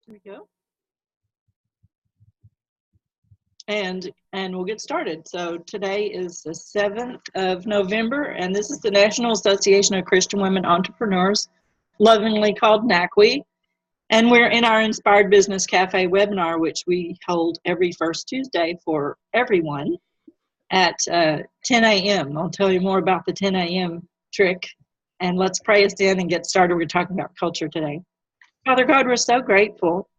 Here we go. And we'll get started. So today is the 7th of November, and this is the National Association of Christian Women Entrepreneurs, lovingly called NACWE. And we're in our Inspired Business Cafe webinar, which we hold every first Tuesday for everyone at 10 a.m. I'll tell you more about the 10 a.m. trick. And let's pray us in and get started. We're talking about culture today. Father God, we're so grateful.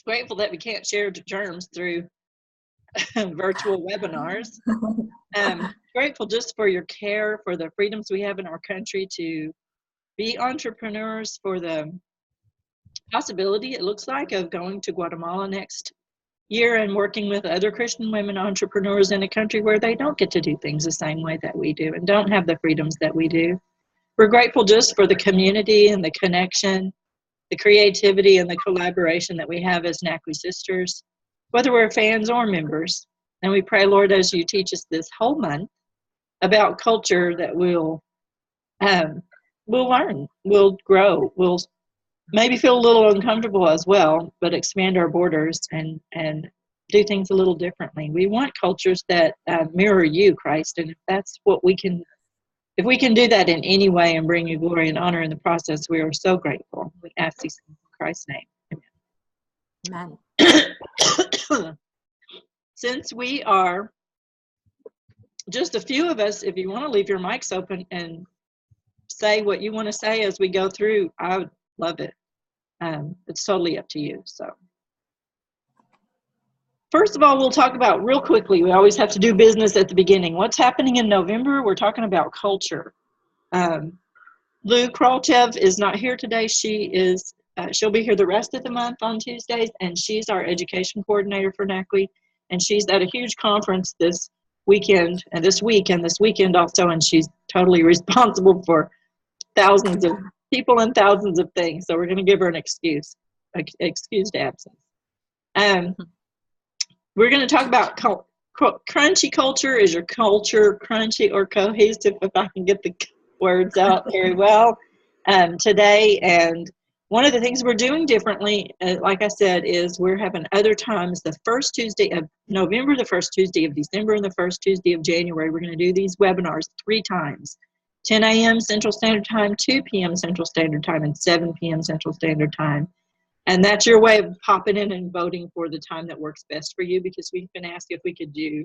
Grateful that we can't share germs through virtual webinars. Grateful just for your care, for the freedoms we have in our country to be entrepreneurs, for the possibility, it looks like, of going to Guatemala next year and working with other Christian women entrepreneurs in a country where they don't get to do things the same way that we do and don't have the freedoms that we do. We're grateful just for the community and the connection, the creativity and the collaboration that we have as NACWE sisters, whether we're fans or members. And we pray, Lord, as you teach us this whole month about culture, that we'll learn, we'll grow, we'll maybe feel a little uncomfortable as well, but expand our borders and do things a little differently. We want cultures that mirror you, Christ, and if that's what we can, if we can do that in any way and bring you glory and honor in the process, we are so grateful. We ask these things in Christ's name. Amen. Since we are just a few of us, if you want to leave your mics open and say what you want to say as we go through, I would love it. It's totally up to you. So first of all, we'll talk about real quickly, we always have to do business at the beginning. What's happening in November? We're talking about culture. Lou Krolchev is not here today. She'll be here the rest of the month on Tuesdays, and she's our education coordinator for NACWE, and she's at a huge conference this weekend and this weekend also, and she's totally responsible for thousands of people and thousands of things. So we're going to give her an excused absence. We're going to talk about crunchy culture. Is your culture crunchy or cohesive, if I can get the words out very well today? And one of the things we're doing differently, like I said, is we're having other times, the first Tuesday of November, the first Tuesday of December, and the first Tuesday of January. We're going to do these webinars 3 times. 10 a.m. Central Standard Time, 2 p.m. Central Standard Time, and 7 p.m. Central Standard Time. And that's your way of popping in and voting for the time that works best for you, because we've been asked if we could do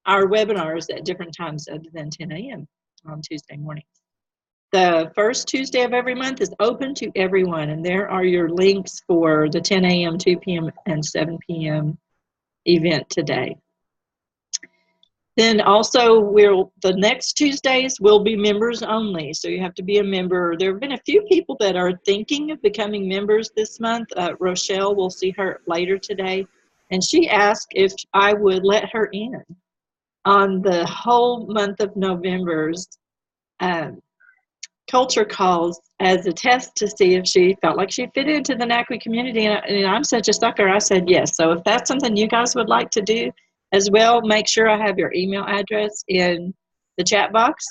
our webinars at different times other than 10 a.m. on Tuesday mornings. The first Tuesday of every month is open to everyone, and there are your links for the 10 a.m., 2 p.m., and 7 p.m. event today. Then also, the next Tuesdays will be members only, so you have to be a member. There have been a few people that are thinking of becoming members this month. Rochelle, we'll see her later today, and she asked if I would let her in on the whole month of November's culture calls as a test to see if she felt like she fit into the NACWE community, and I'm such a sucker, I said yes. So if that's something you guys would like to do as well, make sure I have your email address in the chat box,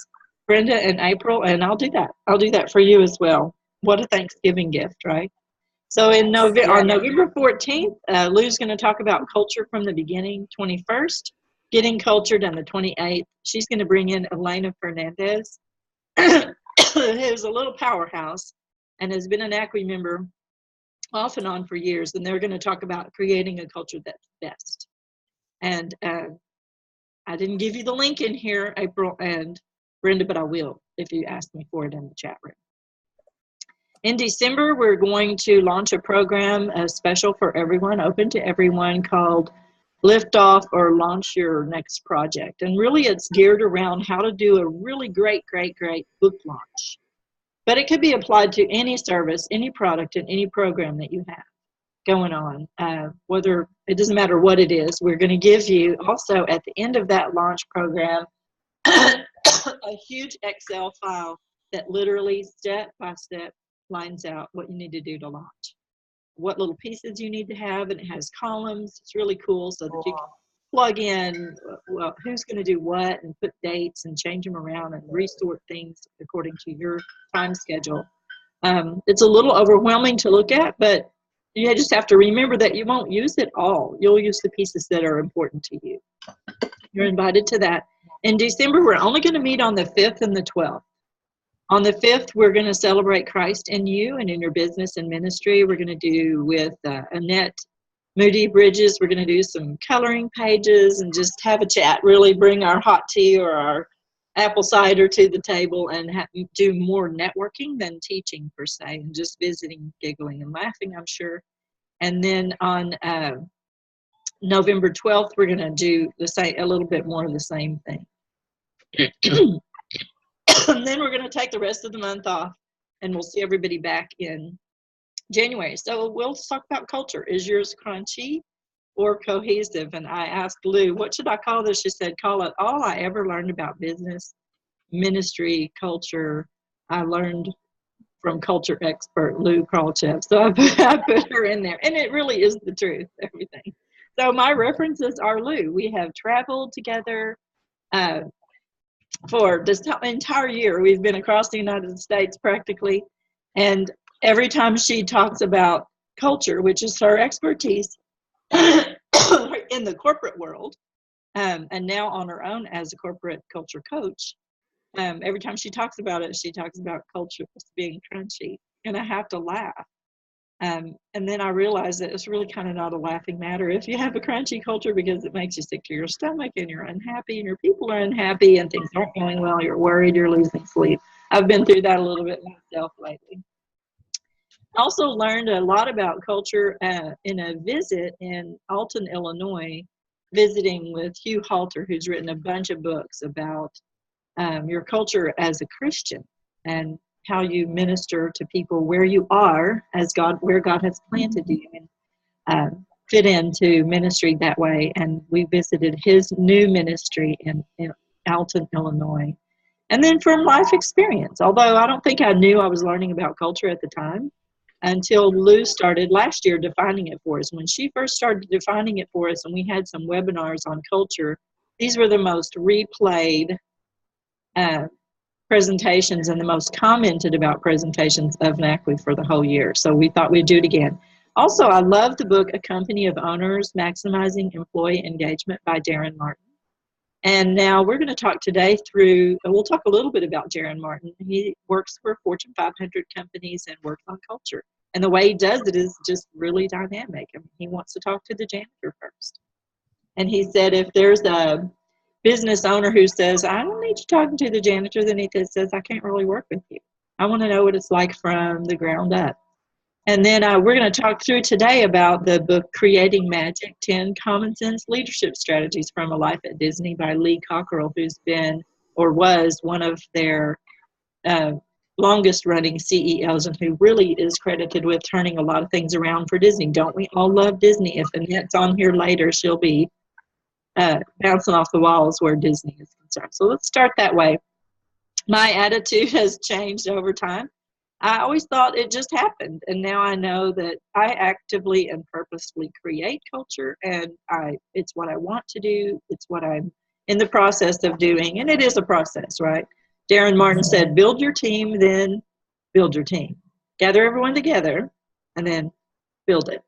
Brenda and April, and I'll do that. I'll do that for you as well. What a Thanksgiving gift, right? So on November 14th, Lou's going to talk about culture from the beginning. 21st, getting cultured, and the 28th, she's going to bring in Elena Fernandez, who's a little powerhouse and has been an NACWE member off and on for years, and they're going to talk about creating a culture that's best. And I didn't give you the link in here, April and Brenda, but I will if you ask me for it in the chat room. In December, we're going to launch a program, special for everyone, open to everyone, called Lift Off or Launch Your Next Project. And really it's geared around how to do a really great book launch. But it could be applied to any service, any product, and any program that you have going on. Whether, it doesn't matter what it is, we're going to give you also at the end of that launch program a huge Excel file that literally step by step lines out what you need to do to launch, what little pieces you need to have, and it has columns. It's really cool so that you can plug in, well, who's going to do what, and put dates and change them around and resort things according to your time schedule. It's a little overwhelming to look at, but you just have to remember that you won't use it all. You'll use the pieces that are important to you. You're invited to that. In December, we're only going to meet on the 5th and the 12th. On the 5th, we're going to celebrate Christ in you and in your business and ministry. We're going to do with Annette Moody Bridges. We're going to do some coloring pages and just have a chat, really bring our hot tea or our apple cider to the table and do more networking than teaching per se, and just visiting, giggling, and laughing, I'm sure. And then on November 12th, we're going to do a little bit more of the same thing. And then we're going to take the rest of the month off, and we'll see everybody back in January. So we'll talk about culture. Is yours crunchy or cohesive? And I asked Lou, what should I call this? She said, call it All I Ever Learned About Business, Ministry, Culture. I learned from culture expert Lou Kralchev. So I put her in there. And it really is the truth, everything. So my references are Lou. We have traveled together for this entire year. We've been across the United States practically. And every time she talks about culture, which is her expertise in the corporate world, and now on her own as a corporate culture coach, every time she talks about it, she talks about culture being crunchy. And I have to laugh. And then I realized that it's really kind of not a laughing matter if you have a crunchy culture, because it makes you sick to your stomach and you're unhappy and your people are unhappy and things aren't going well. You're worried, you're losing sleep. I've been through that a little bit myself lately. Also learned a lot about culture in a visit in Alton, Illinois, visiting with Hugh Halter, who's written a bunch of books about your culture as a Christian and how you minister to people where you are as God, where God has planted you, and fit into ministry that way. And we visited his new ministry in Alton, Illinois. And then from life experience, although I don't think I knew I was learning about culture at the time until Lou started last year defining it for us. When she first started defining it for us and we had some webinars on culture, these were the most replayed presentations and the most commented about presentations of NACWI for the whole year. So we thought we'd do it again. Also, I love the book, A Company of Owners, Maximizing Employee Engagement by Darren Martin. And now we're going to talk today we'll talk a little bit about Darren Martin. He works for Fortune 500 companies and works on culture. And the way he does it is just really dynamic. I mean, he wants to talk to the janitor first. And he said if there's a business owner who says, I don't need you talking to the janitor, then he says, I can't really work with you. I want to know what it's like from the ground up. And then we're going to talk through today about the book Creating Magic, 10 Common Sense Leadership Strategies from a Life at Disney by Lee Cockerell, who's been or was one of their longest running CEOs and who really is credited with turning a lot of things around for Disney. Don't we all love Disney? If Annette's on here later, she'll be bouncing off the walls where Disney is concerned. So let's start that way. My attitude has changed over time. I always thought it just happened, and now I know that I actively and purposefully create culture, and it's what I want to do. It's what I'm in the process of doing, and it is a process, right? Darren Martin said, build your team, then build your team. Gather everyone together, and then build it.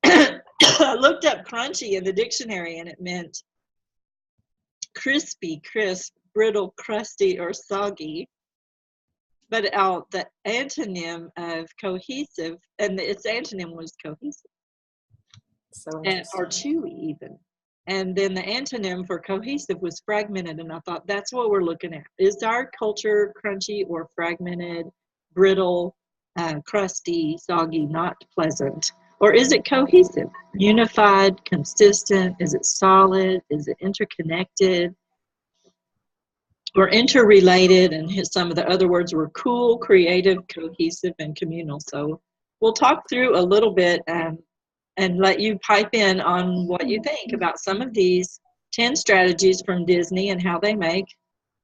I looked up crunchy in the dictionary, and it meant crispy, crisp, brittle, crusty, or soggy. But the antonym of cohesive, and its antonym was cohesive, or chewy even. And then the antonym for cohesive was fragmented, and I thought that's what we're looking at. Is our culture crunchy or fragmented, brittle, crusty, soggy, not pleasant? Or is it cohesive, unified, consistent? Is it solid? Is it interconnected? Or interrelated? And some of the other words were cool, creative, cohesive, and communal. So we'll talk through a little bit and let you pipe in on what you think about some of these 10 strategies from Disney and how they make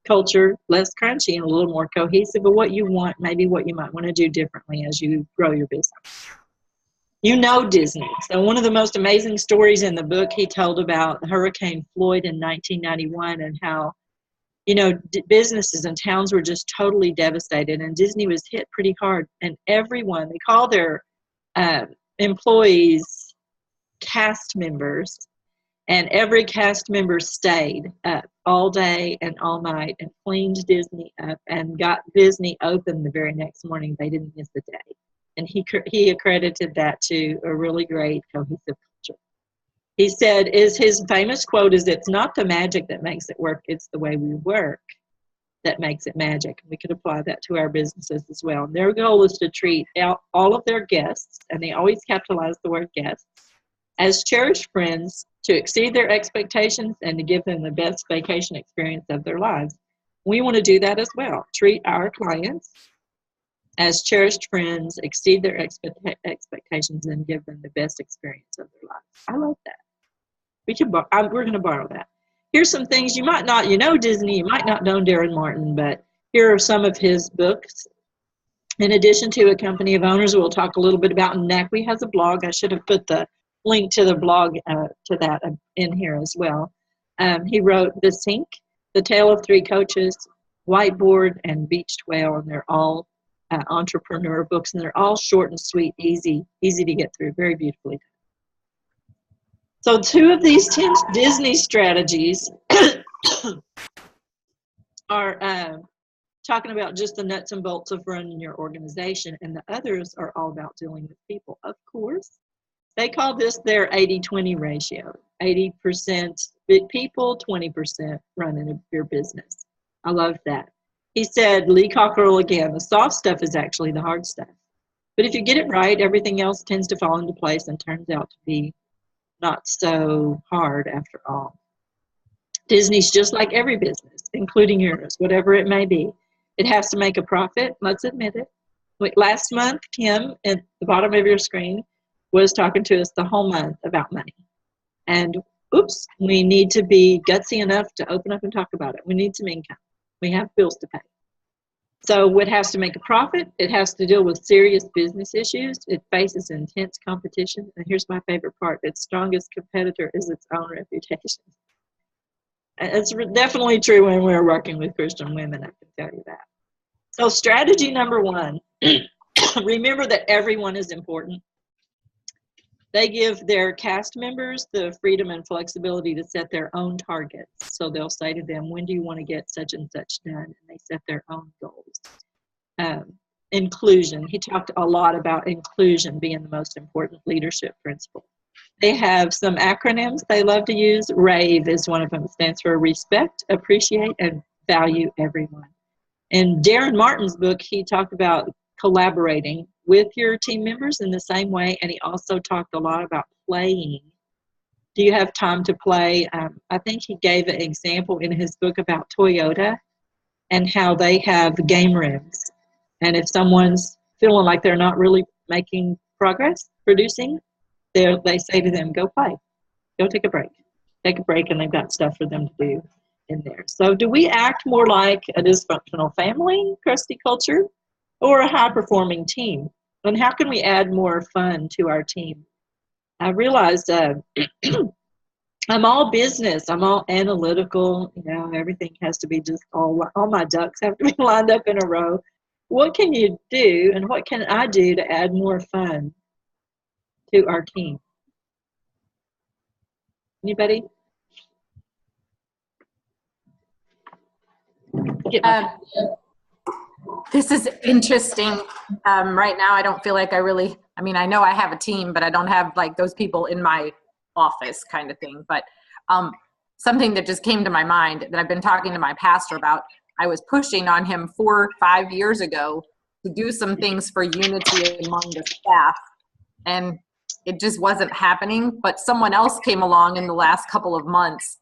culture less crunchy and a little more cohesive, but what you want, maybe what you might want to do differently as you grow your business. You know Disney. So one of the most amazing stories in the book, he told about Hurricane Floyd in 1991 and how, you know, businesses and towns were just totally devastated, and Disney was hit pretty hard. And everyone, they call their employees, cast members, and every cast member stayed up all day and all night and cleaned Disney up and got Disney open the very next morning. They didn't miss a day. And he accredited that to a really great cohesive culture. He said, his famous quote is, "It's not the magic that makes it work, it's the way we work that makes it magic." We could apply that to our businesses as well. And their goal is to treat all of their guests, and they always capitalize the word guests, as cherished friends, to exceed their expectations and to give them the best vacation experience of their lives. We want to do that as well. Treat our clients as cherished friends, exceed their expectations, and give them the best experience of their lives. I love that. We're going to borrow that. Here's some things you might not, Disney, you might not know Darren Martin, but here are some of his books. In addition to A Company of Owners, we'll talk a little bit about NACWE has a blog. I should have put the link to the blog to that in here as well. He wrote The Sink, The Tale of Three Coaches, Whiteboard, and Beached Whale, and they're all entrepreneur books, and they're all short and sweet, easy to get through, very beautifully done. So 2 of these 10 Disney strategies are talking about just the nuts and bolts of running your organization, and the others are all about dealing with people. Of course, they call this their 80-20 ratio. 80% people, 20% running your business. I love that. He said, Lee Cockerell again, the soft stuff is actually the hard stuff. But if you get it right, everything else tends to fall into place and turns out to be not so hard after all. Disney's just like every business, including yours, whatever it may be. It has to make a profit, let's admit it. Last month, Kim, at the bottom of your screen, was talking to us the whole month about money. And oops, we need to be gutsy enough to open up and talk about it. We need some income. We have bills to pay. So it has to make a profit. It has to deal with serious business issues. It faces intense competition. And here's my favorite part. Its strongest competitor is its own reputation. It's definitely true when we're working with Christian women, I can tell you that. So strategy number 1, remember that everyone is important. They give their cast members the freedom and flexibility to set their own targets. So they'll say to them, when do you want to get such and such done? And they set their own goals. Inclusion. He talked a lot about inclusion being the most important leadership principle. They have some acronyms they love to use. RAVE is one of them. It stands for respect, appreciate, and value everyone. In Darren Martin's book, he talked about collaborating with your team members in the same way, and he also talked a lot about playing. Do you have time to play? I think he gave an example in his book about Toyota and how they have game rooms. And if someone's feeling like they're not really making progress producing, they say to them, go play, go take a break. Take a break, and they've got stuff for them to do in there. So do we act more like a dysfunctional family, crusty culture, or a high-performing team? And how can we add more fun to our team? I realized I'm all business. I'm all analytical. Everything has to be just all my ducks have to be lined up in a row. What can you do, and what can I do to add more fun to our team? Anybody? This is interesting. Right now, I don't feel like I know I have a team, but I don't have like those people in my office kind of thing. But something that just came to my mind that I've been talking to my pastor about, I was pushing on him 4 or 5 years ago to do some things for unity among the staff. And it just wasn't happening. But someone else came along in the last couple of months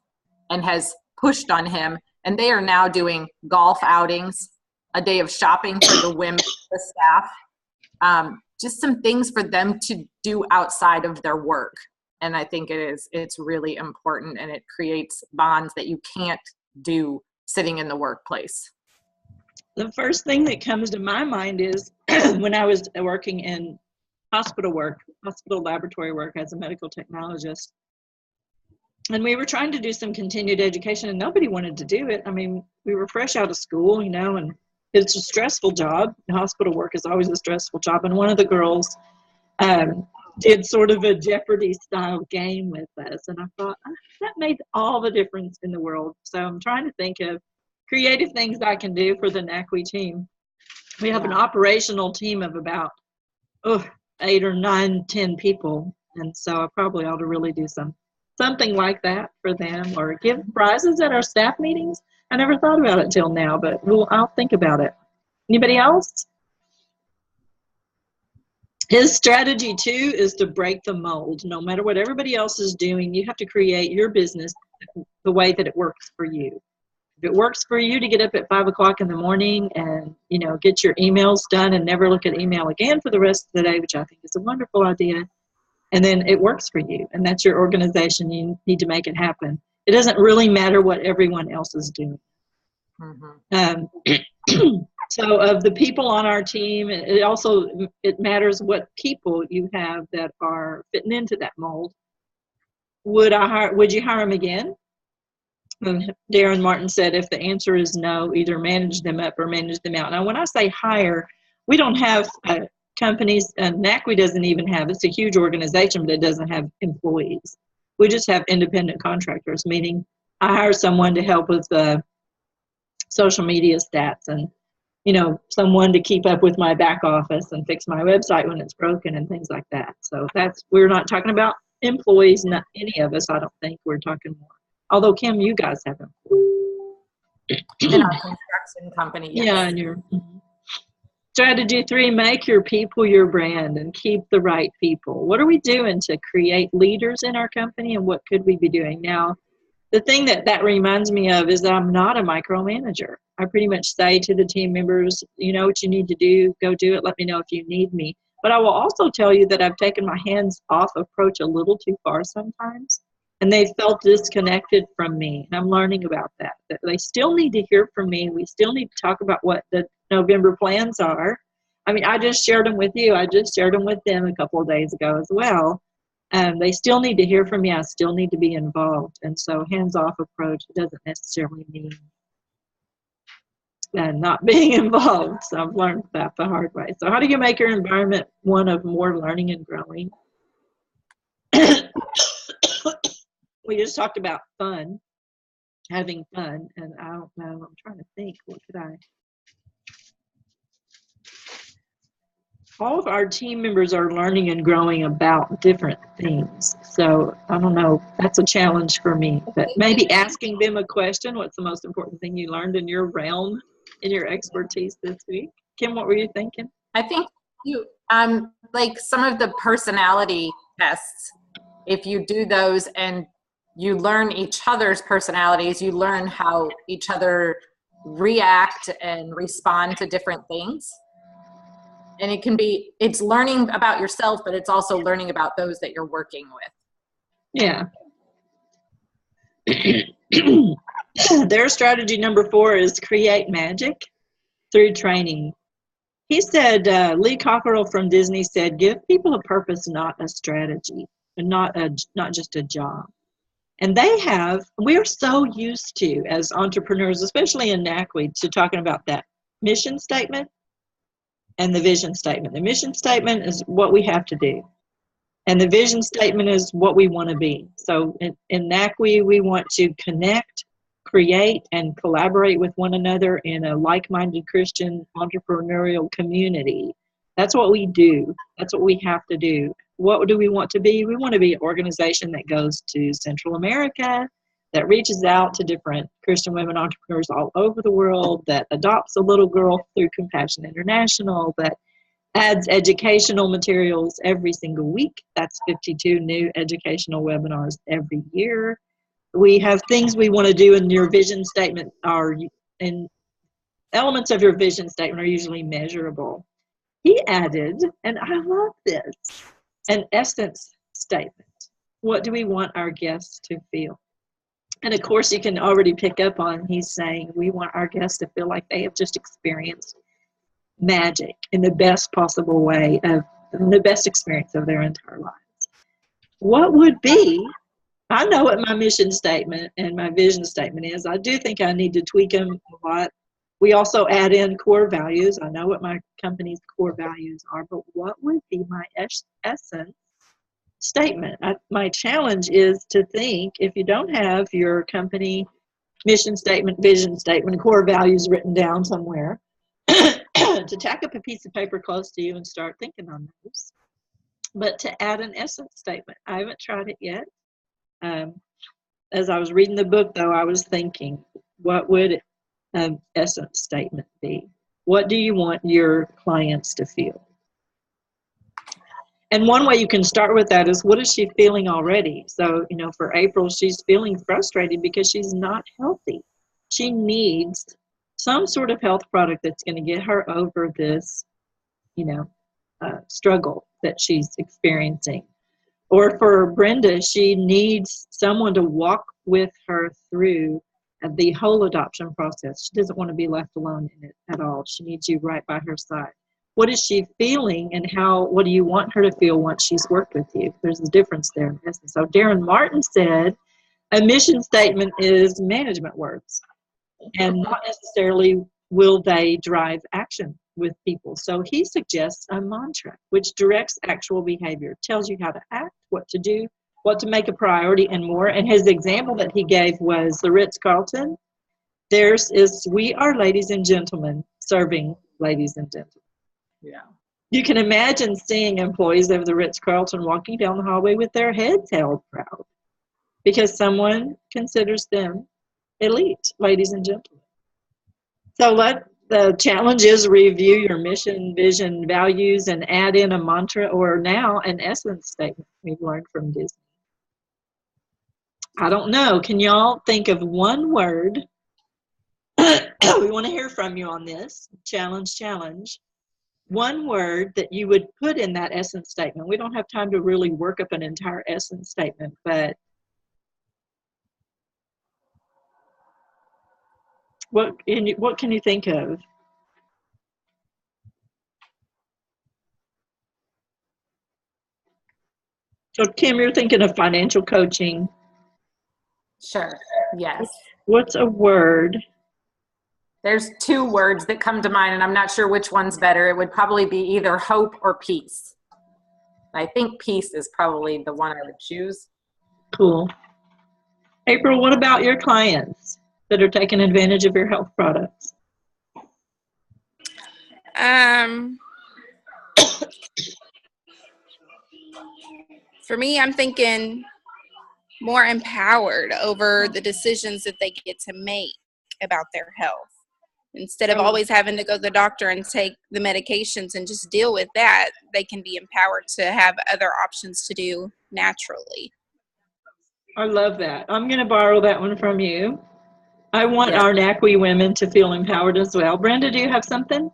and has pushed on him. And they are now doing golf outings, a day of shopping for the women, the staff, just some things for them to do outside of their work. And I think it's really important, and it creates bonds that you can't do sitting in the workplace. The first thing that comes to my mind is when I was working in hospital laboratory work as a medical technologist, and we were trying to do some continued education, and nobody wanted to do it. I mean, we were fresh out of school, and it's a stressful job. Hospital work is always a stressful job. And one of the girls did sort of a Jeopardy style game with us. And I thought, that made all the difference in the world. So I'm trying to think of creative things I can do for the NACWI team. We have an operational team of about 8 or 9, 10 people. And so I probably ought to really do something like that for them, or give prizes at our staff meetings. I never thought about it till now, but I'll think about it. Anybody else? His strategy too is to break the mold. No matter what everybody else is doing, you have to create your business the way that it works for you. If it works for you to get up at 5 o'clock in the morning and, get your emails done and never look at email again for the rest of the day, which I think is a wonderful idea, and then it works for you, and that's your organization, you need to make it happen. It doesn't really matter what everyone else is doing. So of the people on our team, it matters what people you have that are fitting into that mold. Would you hire them again? Darren Martin said, if the answer is no, either manage them up or manage them out. Now, when I say hire, we don't have companies, and NACWI doesn't even have, it's a huge organization, but it doesn't have employees. We just have independent contractors, meaning I hire someone to help with the social media stats and, someone to keep up with my back office and fix my website when it's broken and things like that. So we're not talking about employees, not any of us, I don't think. We're talking more. Although, Kim, you guys have them. In our construction company, yes. Yeah, and your strategy 3, make your people your brand and keep the right people. What are we doing to create leaders in our company, and what could we be doing? Now, the thing that reminds me of is that I'm not a micromanager. I pretty much say to the team members, you know what you need to do, go do it, let me know if you need me. But I will also tell you that I've taken my hands-off approach a little too far sometimes, and they felt disconnected from me. And I'm learning about that they still need to hear from me. We still need to talk about what the November plans are. I mean, I just shared them with you. I just shared them with them a couple of days ago as well. They still need to hear from me. I still need to be involved. And so hands-off approach doesn't necessarily mean not being involved. So I've learned that the hard way. So how do you make your environment one of more learning and growing? We just talked about fun, having fun, and I don't know, I'm trying to think, what could I? All of our team members are learning and growing about different things. So I don't know, that's a challenge for me. But maybe asking them a question, what's the most important thing you learned in your realm, in your expertise this week? Kim, what were you thinking? I think like some of the personality tests, if you do those and you learn each other's personalities, you learn how each other react and respond to different things. And it's learning about yourself, but it's also learning about those that you're working with. Yeah. Their strategy number 4 is create magic through training. He said, Lee Cockerell from Disney said, give people a purpose, not a strategy, and not just a job. And we're so used to, as entrepreneurs, especially in NACWI, to talking about that mission statement and the vision statement. The mission statement is what we have to do, and the vision statement is what we want to be. So in NACWI, we want to connect, create, and collaborate with one another in a like-minded Christian entrepreneurial community. That's what we do. That's what we have to do. What do we want to be? We want to be an organization that goes to Central America, that reaches out to different Christian women entrepreneurs all over the world, that adopts a little girl through Compassion International, that adds educational materials every single week. That's 52 new educational webinars every year. We have things we want to do in your vision statement, and elements of your vision statement are usually measurable. He added, and I love this, an essence statement. What do we want our guests to feel? And of course, you can already pick up on, he's saying we want our guests to feel like they have just experienced magic in the best possible way, in the best experience of their entire lives. What would be, I know what my mission statement and my vision statement is. I do think I need to tweak them a lot. We also add in core values. I know what my company's core values are, but what would be my essence statement. My challenge is to think, if you don't have your company mission statement, vision statement, core values written down somewhere, to tack up a piece of paper close to you and start thinking on those. But to add an essence statement. I haven't tried it yet. As I was reading the book, though, I was thinking, what would an essence statement be? What do you want your clients to feel? And one way you can start with that is, what is she feeling already? So, for April, she's feeling frustrated because she's not healthy. She needs some sort of health product that's going to get her over this, struggle that she's experiencing. Or for Brenda, she needs someone to walk with her through the whole adoption process. She doesn't want to be left alone in it at all. She needs you right by her side. What is she feeling, and what do you want her to feel once she's worked with you? There's a difference there in essence. So Darren Martin said a mission statement is management words, and not necessarily will they drive action with people. So he suggests a mantra which directs actual behavior, tells you how to act, what to do, what to make a priority, and more. And his example that he gave was the Ritz-Carlton. Theirs is, we are ladies and gentlemen serving ladies and gentlemen. Yeah. You can imagine seeing employees of the Ritz-Carlton walking down the hallway with their heads held proud because someone considers them elite, ladies and gentlemen. So the challenge is review your mission, vision, values, and add in a mantra, or now an essence statement we've learned from Disney. I don't know. Can y'all think of one word? We want to hear from you on this. Challenge. One word that you would put in that essence statement. We don't have time to really work up an entire essence statement, but what can you think of? So Kim, you're thinking of financial coaching. Sure. Yes. What's a word? There's two words that come to mind, and I'm not sure which one's better. It would probably be either hope or peace. I think peace is probably the one I would choose. Cool. April, what about your clients that are taking advantage of your health products? For me, I'm thinking more empowered over the decisions that they get to make about their health. Instead of always having to go to the doctor and take the medications and just deal with that, they can be empowered to have other options to do naturally. I love that. I'm going to borrow that one from you. I want our NACWI women to feel empowered as well. Brenda, do you have something?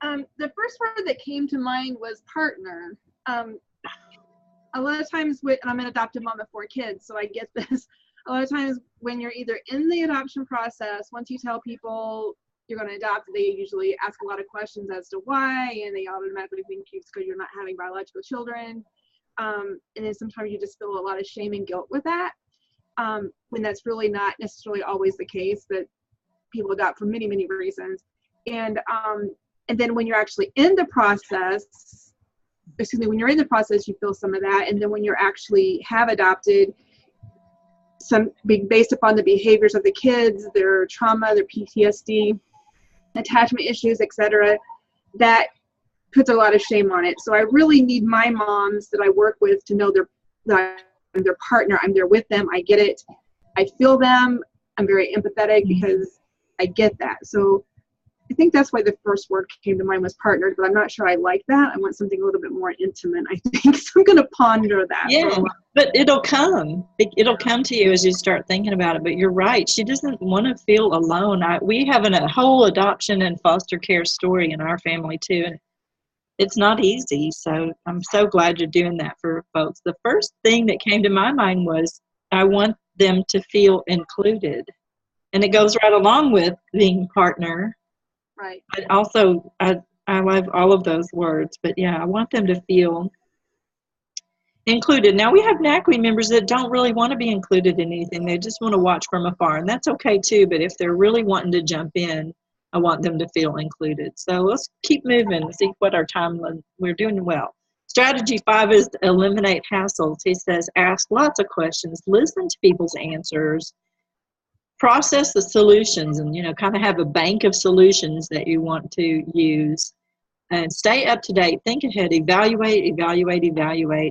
The first word that came to mind was partner. A lot of times, I'm an adoptive mom of 4 kids, so I get this. A lot of times when you're either in the adoption process, once you tell people you're going to adopt, they usually ask a lot of questions as to why, and they automatically think it's because you're not having biological children. And then sometimes you just feel a lot of shame and guilt with that, when that's really not necessarily always the case, that people adopt for many, many reasons. And then when you're actually in the process, when you're in the process, you feel some of that. And then when you're actually have adopted, some based upon the behaviors of the kids, their trauma, their PTSD, attachment issues, etc., that puts a lot of shame on it. So I really need my moms that I work with to know that I'm their partner. I'm there with them. I get it. I feel them. I'm very empathetic because I get that. So I think that's why the first word came to mind was partnered, but I'm not sure I like that. I want something a little bit more intimate, I think. So I'm going to ponder that. Yeah, but it'll come. It'll come to you as you start thinking about it. But you're right. She doesn't want to feel alone. We have a whole adoption and foster care story in our family, too. And it's not easy. So I'm so glad you're doing that for folks. The first thing that came to my mind was I want them to feel included. And it goes right along with being partner. Right. But also, I love all of those words. But yeah, I want them to feel included. Now, we have NACWI members that don't really want to be included in anything. They just want to watch from afar. And that's okay, too. But if they're really wanting to jump in, I want them to feel included. So let's keep moving and see what our time, we're doing well. Let's Strategy 5 is to eliminate hassles. He says, ask lots of questions, listen to people's answers, process the solutions, and, kind of have a bank of solutions that you want to use, and stay up to date, think ahead, evaluate,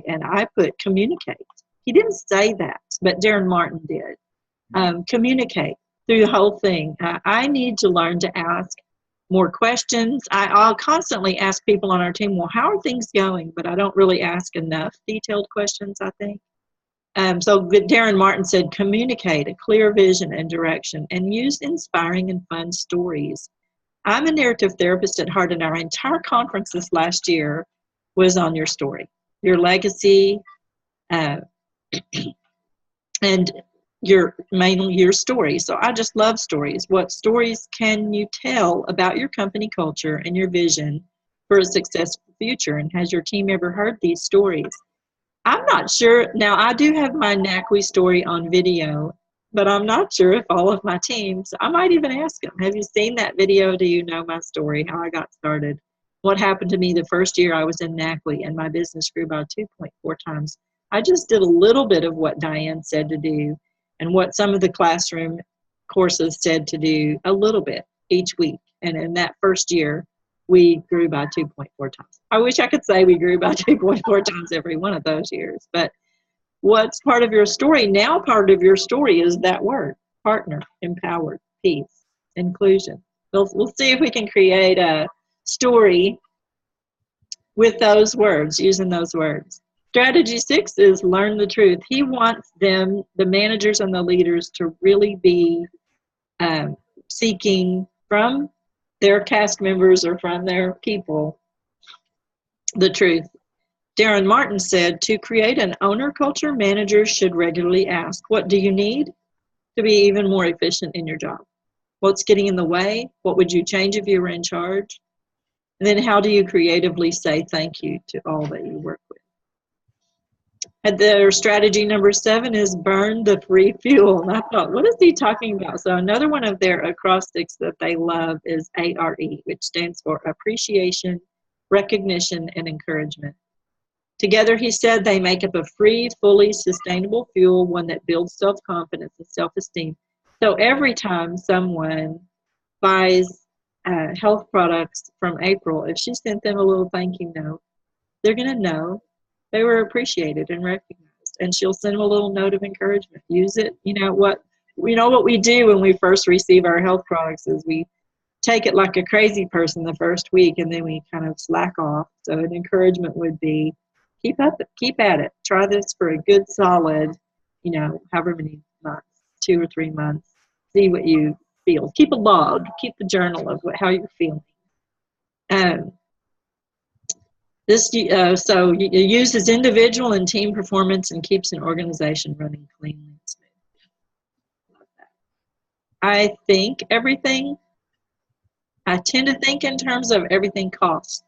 and I put communicate. He didn't say that, but Darren Martin did. Communicate through the whole thing. I need to learn to ask more questions. I'll constantly ask people on our team, well, how are things going? But I don't really ask enough detailed questions, I think. So Darren Martin said, communicate a clear vision and direction, and use inspiring and fun stories. I'm a narrative therapist at heart, and our entire conference this last year was on your story, your legacy, and mainly your story. So I just love stories. What stories can you tell about your company culture and your vision for a successful future? And has your team ever heard these stories? I'm not sure. Now, I do have my NACWI story on video, but I'm not sure if all of my teams, I might even ask them, have you seen that video? Do you know my story, how I got started? What happened to me the first year I was in NACWI and my business grew by 2.4 times? I just did a little bit of what Diane said to do and what some of the classroom courses said to do a little bit each week. And in that first year, we grew by 2.4 times. I wish I could say we grew by 2.4 times every one of those years. But what's part of your story? Now part of your story is that word, partner, empowered, peace, inclusion. We'll see if we can create a story with those words, using those words. Strategy 6 is learn the truth. He wants them, the managers and the leaders, to really be seeking from their cast members or from their people the truth. Darren Martin said, to create an owner culture, managers should regularly ask, what do you need to be even more efficient in your job? What's getting in the way? What would you change if you were in charge? And then how do you creatively say thank you to all that you work with? And their strategy number 7 is burn the free fuel. And I thought, what is he talking about? So another one of their acrostics that they love is ARE, which stands for appreciation, recognition, and encouragement. Together, he said, they make up a free, fully sustainable fuel, one that builds self-confidence and self-esteem. So every time someone buys health products from April, if she sent them a little thank you note, they're going to know they were appreciated and recognized. And she'll send them a little note of encouragement. Use it. What we do when we first receive our health products is we take it like a crazy person the first week, and then we kind of slack off. So an encouragement would be, keep at it. Try this for a good solid, however many months, 2 or 3 months. See what you feel. Keep a log. Keep the journal of how you're feeling. So it uses individual and team performance and keeps an organization running cleanly and smooth. I tend to think in terms of everything costs,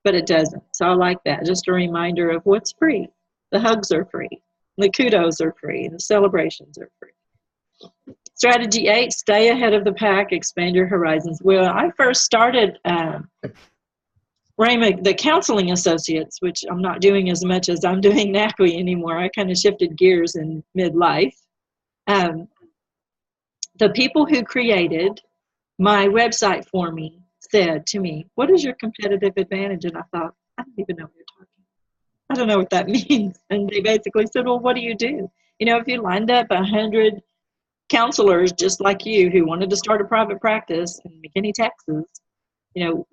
but it doesn't. So I like that. Just a reminder of what's free. The hugs are free. The kudos are free. The celebrations are free. Strategy 8, stay ahead of the pack, expand your horizons. Well, I first started the counseling associates, which I'm not doing as much as I'm doing NACWI anymore. I kind of shifted gears in midlife. The people who created my website for me said to me, what is your competitive advantage? And I thought, I don't even know what you're talking about. I don't know what that means. And they basically said, well, what do you do? If you lined up 100 counselors just like you who wanted to start a private practice in McKinney, Texas,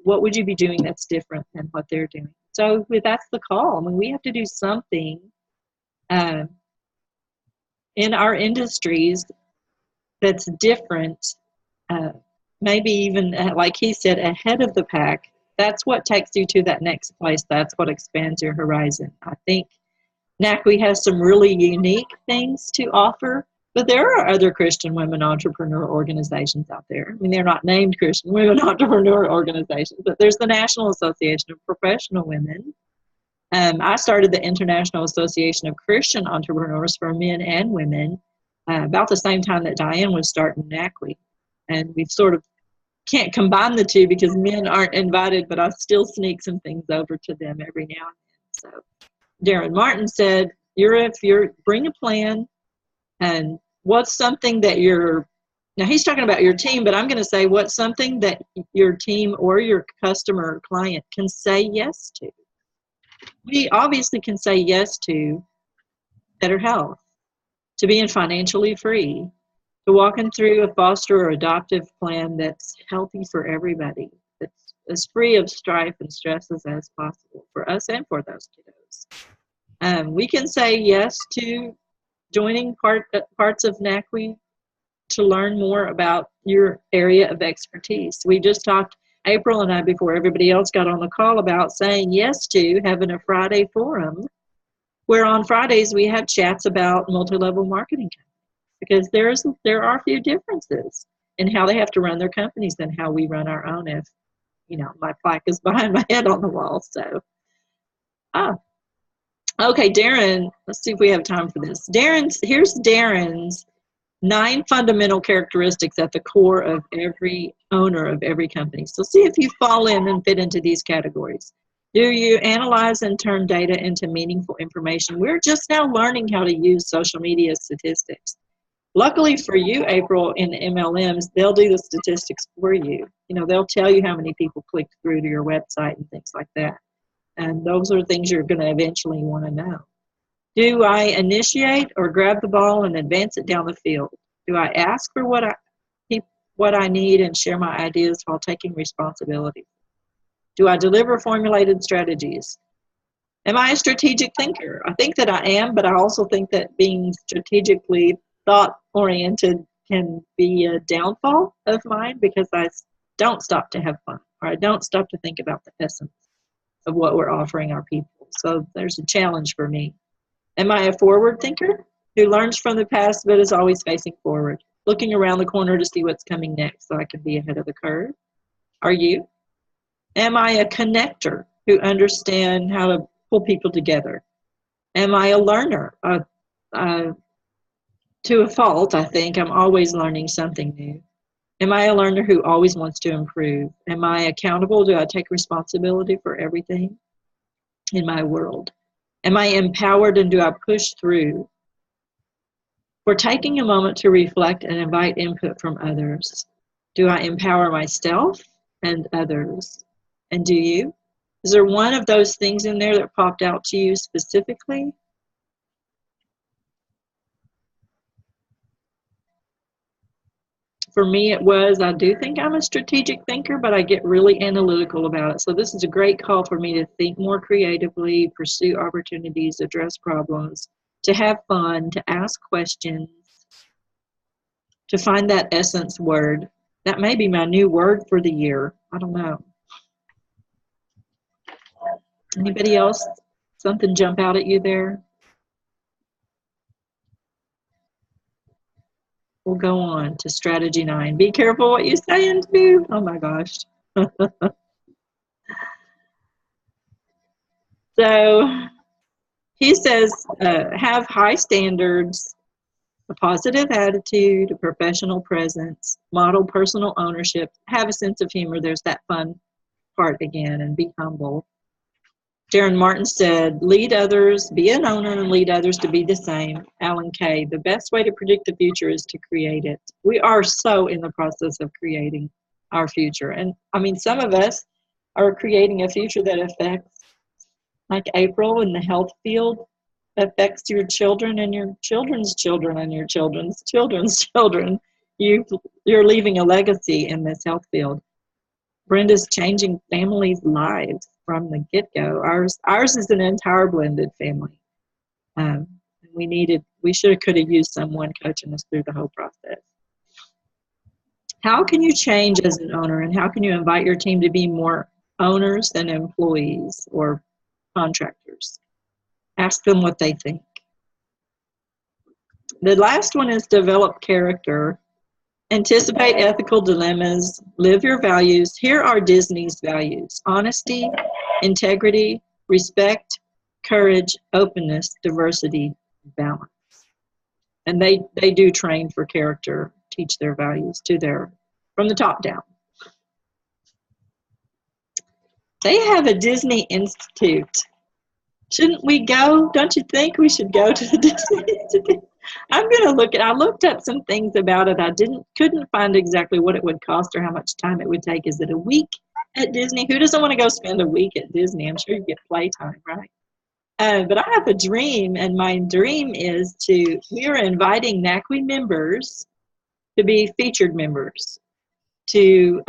what would you be doing that's different than what they're doing? So that's the call. I mean, we have to do something in our industries that's different, maybe even, like he said, ahead of the pack. That's what takes you to that next place. That's what expands your horizon. I think NACWI has some really unique things to offer, but there are other Christian women entrepreneur organizations out there. I mean, they're not named Christian women entrepreneur organizations, but there's the National Association of Professional Women. I started the International Association of Christian Entrepreneurs for men and women about the same time that Diane was starting NACWI. And we sort of can't combine the two because men aren't invited, but I still sneak some things over to them every now and then. So Darren Martin said, if you're bring a plan, and what's something that now he's talking about your team, but I'm going to say what's something that your team or your customer or client can say yes to. We obviously can say yes to better health, to being financially free, to walking through a foster or adoptive plan that's healthy for everybody, that's as free of strife and stresses as possible for us and for those kiddos. We can say yes to joining parts of NACWI to learn more about your area of expertise. We just talked, April and I, before everybody else got on the call, about saying yes to having a Friday forum where on Fridays we have chats about multi-level marketing companies, because there are a few differences in how they have to run their companies than how we run our own. If, my plaque is behind my head on the wall. So, okay, Darren, let's see if we have time for this. Here's Darren's 9 fundamental characteristics at the core of every owner of every company. So see if you fall in and fit into these categories. Do you analyze and turn data into meaningful information? We're just now learning how to use social media statistics. Luckily for you, April, in MLMs, they'll do the statistics for you. They'll tell you how many people clicked through to your website and things like that. And those are things you're going to eventually want to know. Do I initiate or grab the ball and advance it down the field? Do I ask for what I need and share my ideas while taking responsibility? Do I deliver formulated strategies? Am I a strategic thinker? I think that I am, but I also think that being strategically thought-oriented can be a downfall of mine, because I don't stop to have fun, or I don't stop to think about the essence of what we're offering our people. So there's a challenge for me. Am I a forward thinker who learns from the past but is always facing forward, looking around the corner to see what's coming next so I can be ahead of the curve? Are you? Am I a connector who understands how to pull people together? Am I a learner? To a fault, I think. I'm always learning something new. Am I a learner who always wants to improve? Am I accountable? Do I take responsibility for everything in my world? Am I empowered, and do I push through? For taking a moment to reflect and invite input from others. Do I empower myself and others? And do you? Is there one of those things in there that popped out to you specifically? For me, it was, I do think I'm a strategic thinker, but I get really analytical about it. So this is a great call for me to think more creatively, pursue opportunities, address problems, to have fun, to ask questions, to find that essence word. That may be my new word for the year. I don't know. Anybody else? Something jump out at you there? We'll go on to strategy 9. Be careful what you say and do. Oh my gosh. So he says, have high standards, a positive attitude, a professional presence, model personal ownership, have a sense of humor. There's that fun part again, and be humble. Darren Martin said, lead others, be an owner, and lead others to be the same. Alan Kay, the best way to predict the future is to create it. We are so in the process of creating our future. And I mean, some of us are creating a future that affects, like April in the health field, affects your children and your children's children and your children's children's children. You're leaving a legacy in this health field. Brenda's changing families' lives from the get-go. Ours is an entire blended family. We could have used someone coaching us through the whole process. How can you change as an owner, and how can you invite your team to be more owners than employees or contractors? Ask them what they think. The last one is develop character. Anticipate ethical dilemmas, live your values. Here are Disney's values: honesty, integrity, respect, courage, openness, diversity, balance. And they do train for character, teach their values from the top down. They have a Disney Institute Shouldn't we go? Don't you think we should go to the Disney? I'm gonna I looked up some things about it. I couldn't find exactly what it would cost or how much time it would take. Is it a week at Disney? Who doesn't want to go spend a week at Disney? I'm sure you get playtime, right? But I have a dream, and my dream is we are inviting NACWE members to be featured members, to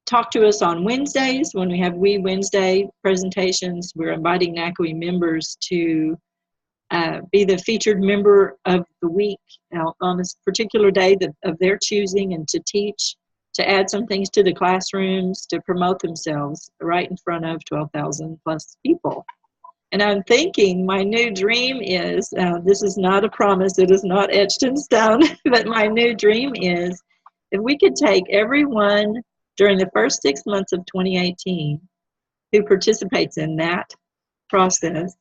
talk to us on Wednesdays when we have Wednesday presentations. We're inviting NACWE members to be the featured member of the week on this particular day of their choosing, and to teach, to add some things to the classrooms, to promote themselves right in front of 12,000 plus people. And I'm thinking my new dream is, this is not a promise, it is not etched in stone, but my new dream is if we could take everyone during the first 6 months of 2018 who participates in that process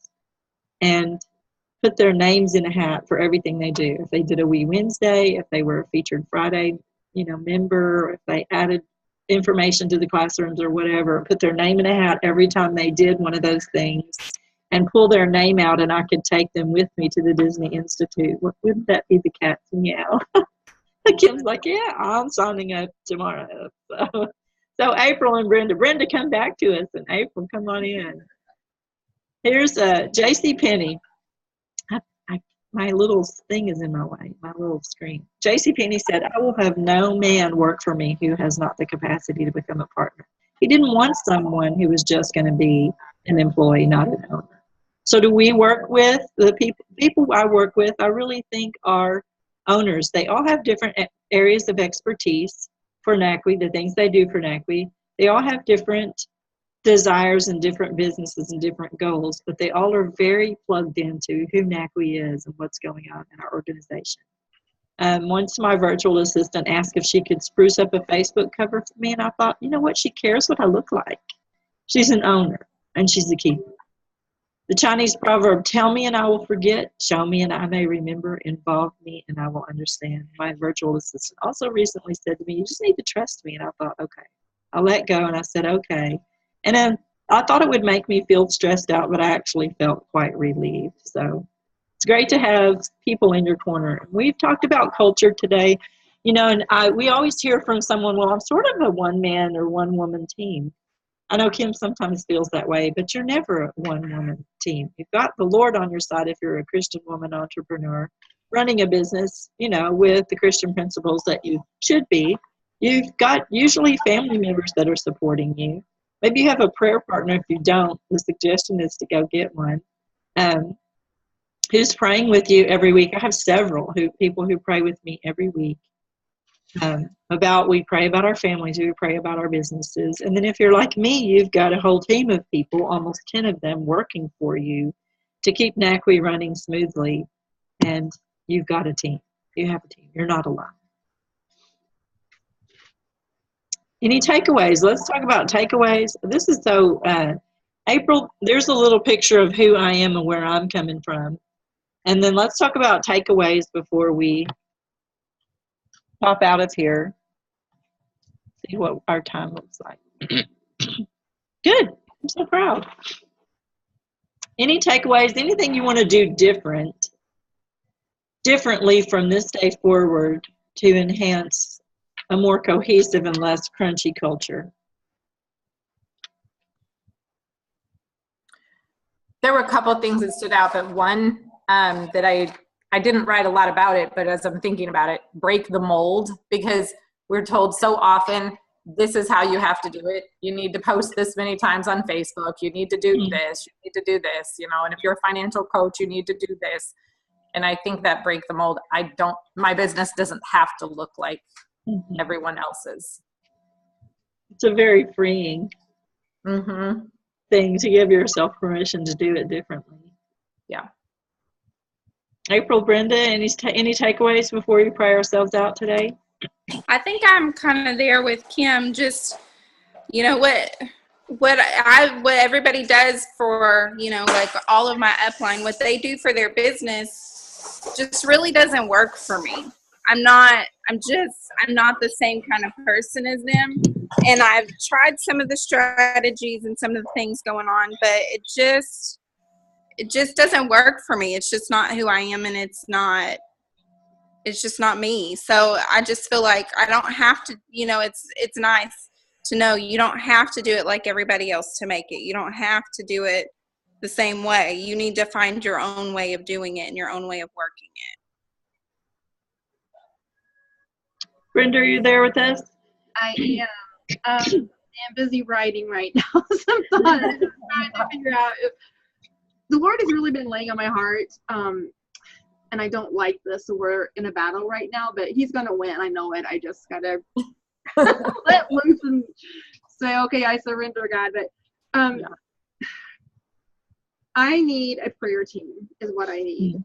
and put their names in a hat for everything they do. If they did a Wednesday, if they were a featured Friday, member, if they added information to the classrooms or whatever, put their name in a hat every time they did one of those things, and pull their name out, and I could take them with me to the Disney Institute. Wouldn't that be the cat's meow? Kim's like, yeah, I'm signing up tomorrow. So April and Brenda, come back to us, and April, come on in. Here's J.C. Penney. My little thing is in my way, my little screen. J.C. Penney said, I will have no man work for me who has not the capacity to become a partner. He didn't want someone who was just going to be an employee, not an owner. So do we work with the people I work with? I really think are owners. They all have different areas of expertise for NACWE, the things they do for NACWE. They all have different desires and different businesses and different goals, but they all are very plugged into who NACWE is and what's going on in our organization. Once my virtual assistant asked if she could spruce up a Facebook cover for me, and I thought, you know what, she cares what I look like. She's an owner, and she's a keeper. The Chinese proverb, tell me and I will forget, show me and I may remember, involve me and I will understand. My virtual assistant also recently said to me, you just need to trust me. And I thought, okay. I let go and I said, okay. And then I thought it would make me feel stressed out, but I actually felt quite relieved. So it's great to have people in your corner. We've talked about culture today, and we always hear from someone, well, I'm sort of a one-man or one-woman team. I know Kim sometimes feels that way, but you're never a one-woman team. You've got the Lord on your side if you're a Christian woman entrepreneur running a business, with the Christian principles that you should be. You've got usually family members that are supporting you. Maybe you have a prayer partner. If you don't, the suggestion is to go get one. Who's praying with you every week? I have several people who pray with me every week. We pray about our families, we pray about our businesses. And then if you're like me, you've got a whole team of people, almost 10 of them working for you to keep NACWE running smoothly. And you've got a team. You have a team. You're not alone. Any takeaways? Let's talk about takeaways. This is so, April, there's a little picture of who I am and where I'm coming from. And then let's talk about takeaways before we pop out of here. See what our time looks like. Good. I'm so proud. Any takeaways? Anything you want to do differently from this day forward to enhance a more cohesive and less crunchy culture? There were a couple of things that stood out, but one that I didn't write a lot about it, but as I'm thinking about it, break the mold, because we're told so often, this is how you have to do it. You need to post this many times on Facebook. You need to do this. You need to do this, and if you're a financial coach, you need to do this. And I think that break the mold, my business doesn't have to look like everyone else's. It's a very freeing thing to give yourself permission to do it differently. Yeah. April, Brenda, any takeaways before we pray ourselves out today? I think I'm kind of there with Kim. Just, what everybody does for, like all of my upline, what they do for their business just really doesn't work for me. I'm not the same kind of person as them. And I've tried some of the strategies and some of the things going on, but it just doesn't work for me. It's just not who I am, and it's just not me. So I just feel like I don't have to, it's nice to know you don't have to do it like everybody else to make it. You don't have to do it the same way. You need to find your own way of doing it and your own way of working it. Brenda, are you there with us? I am. I'm busy writing right now. Sometimes I'm trying to figure out if the Lord has really been laying on my heart. And I don't like this. So we're in a battle right now, but He's gonna win. I know it. I just gotta let loose and say, okay, I surrender, God. But I need a prayer team is what I need.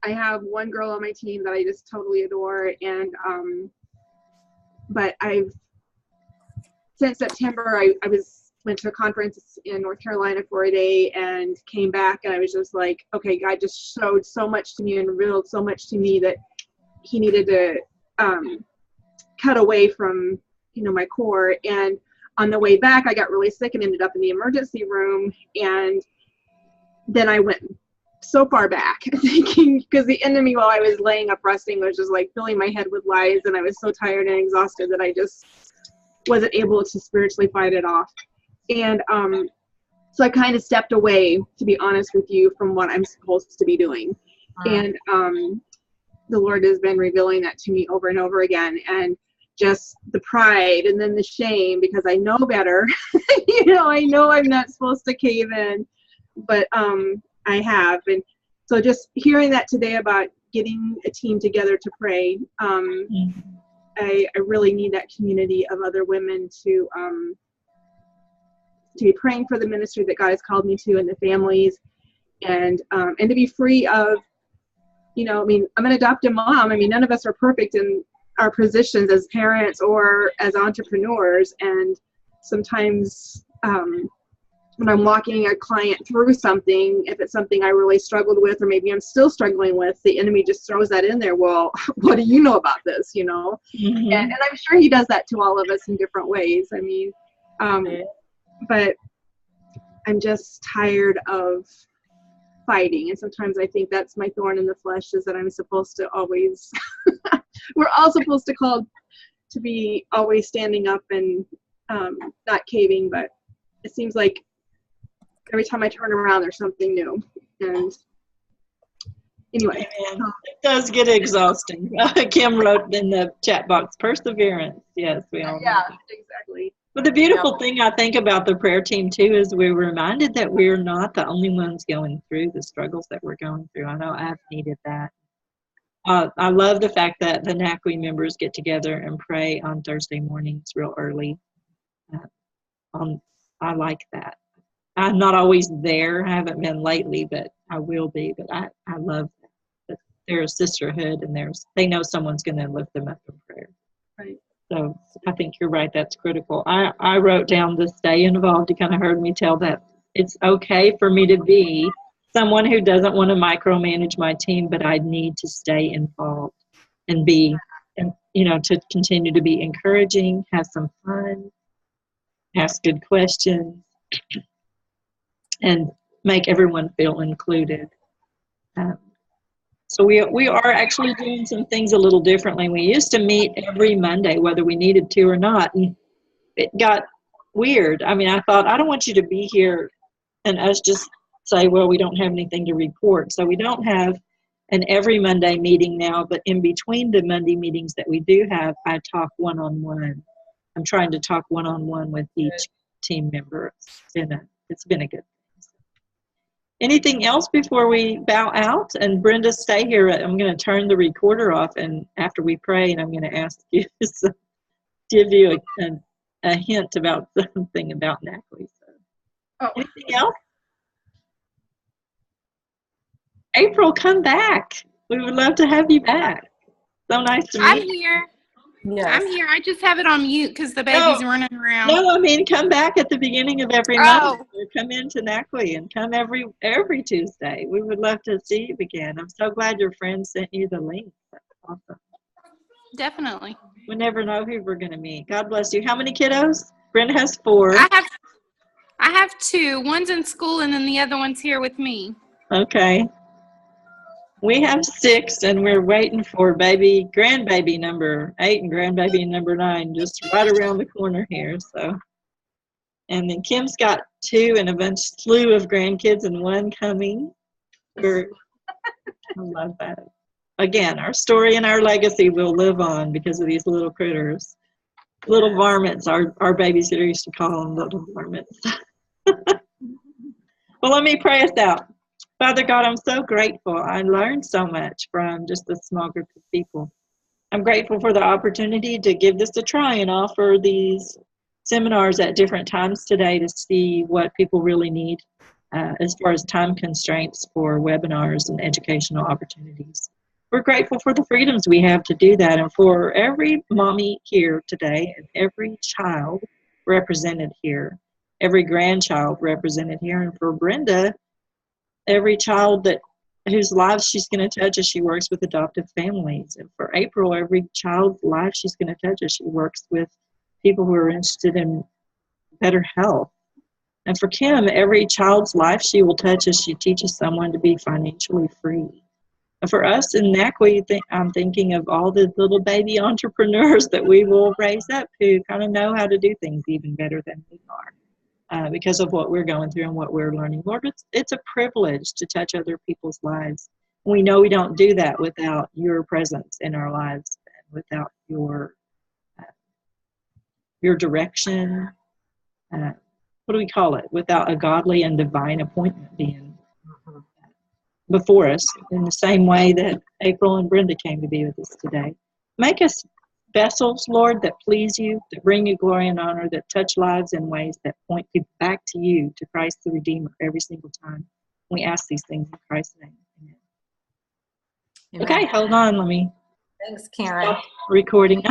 I have one girl on my team that I just totally adore, and but since September I went to a conference in North Carolina for a day and came back, and I was just like, okay, God just showed so much to me and revealed so much to me that He needed to cut away from my core. And on the way back I got really sick and ended up in the emergency room, and then I went so far back thinking, because the enemy while I was laying up resting was just like filling my head with lies, and I was so tired and exhausted that I just wasn't able to spiritually fight it off. And so I kind of stepped away, to be honest with you, from what I'm supposed to be doing. And the Lord has been revealing that to me over and over again, and just the pride and then the shame, because I know better. I know I'm not supposed to cave in, but I have. And so just hearing that today about getting a team together to pray, I really need that community of other women to be praying for the ministry that God has called me to, and the families, and to be free of, I'm an adopted mom. None of us are perfect in our positions as parents or as entrepreneurs, and sometimes when I'm walking a client through something, if it's something I really struggled with, or maybe I'm still struggling with, the enemy just throws that in there. Well, what do you know about this? And I'm sure he does that to all of us in different ways. But I'm just tired of fighting. And sometimes I think that's my thorn in the flesh, is that I'm supposed to always, we're all supposed to be always standing up and not caving, but it seems like every time I turn around, there's something new. And anyway. It does get exhausting. Kim wrote in the chat box, perseverance. Yes, we all know. Yeah, exactly. But the beautiful thing I think about the prayer team too is we're reminded that we're not the only ones going through the struggles that we're going through. I know I've needed that. I love the fact that the NACWE members get together and pray on Thursday mornings real early. I like that. I'm not always there. I haven't been lately, but I will be. But I love that they're a sisterhood, and they know someone's going to lift them up in prayer. Right. So I think you're right. That's critical. I wrote down to stay involved. You kind of heard me tell that it's okay for me to be someone who doesn't want to micromanage my team, but I need to stay involved and be, and to continue to be encouraging, have some fun, ask good questions, and make everyone feel included. So we are actually doing some things a little differently. We used to meet every Monday, whether we needed to or not, and it got weird. I thought, I don't want you to be here and us just say, well, we don't have anything to report. So we don't have an every Monday meeting now, but in between the Monday meetings that we do have, I talk one-on-one. I'm trying to talk one-on-one with each team member. It's been a good thing. Anything else before we bow out? And Brenda, stay here. I'm going to turn the recorder off, and after we pray, and I'm going to ask you to give you a hint about something about NACWE. So. Anything else? April, come back. We would love to have you back. So nice to meet you. I'm here. Yes. I'm here. I just have it on mute because the baby's running around. No, come back at the beginning of every month. Or come into NACWE and come every Tuesday. We would love to see you again. I'm so glad your friend sent you the link. Awesome. Definitely. We never know who we're going to meet. God bless you. How many kiddos? Brenda has 4. I have 2. One's in school and then the other one's here with me. Okay. We have 6, and we're waiting for grandbaby number 8 and grandbaby number 9, just right around the corner here. So, and then Kim's got 2 and a slew of grandkids and 1 coming. I love that. Again, our story and our legacy will live on because of these little critters. Little varmints, our babysitter used to call them little varmints. Well, let me pray us out. Father God, I'm so grateful. I learned so much from just a small group of people. I'm grateful for the opportunity to give this a try and offer these seminars at different times today to see what people really need as far as time constraints for webinars and educational opportunities. We're grateful for the freedoms we have to do that, and for every mommy here today and every child represented here, every grandchild represented here, and for Brenda, every child whose lives she's going to touch as she works with adoptive families. And for April, every child's life she's going to touch as she works with people who are interested in better health. And for Kim, every child's life she will touch as she teaches someone to be financially free. And for us in NACWI, I'm thinking of all the little baby entrepreneurs that we will raise up who kind of know how to do things even better than we are. Because of what we're going through and what we're learning. Lord, it's a privilege to touch other people's lives. We know we don't do that without your presence in our lives, and without your direction. What do we call it? Without a godly and divine appointment being before us in the same way that April and Brenda came to be with us today. Make us vessels, Lord, that please you, that bring you glory and honor, that touch lives in ways that point people back to you, to Christ the Redeemer, every single time. We ask these things in Christ's name. Amen. Amen. Okay, hold on. Let me Thanks, Karen. stop recording.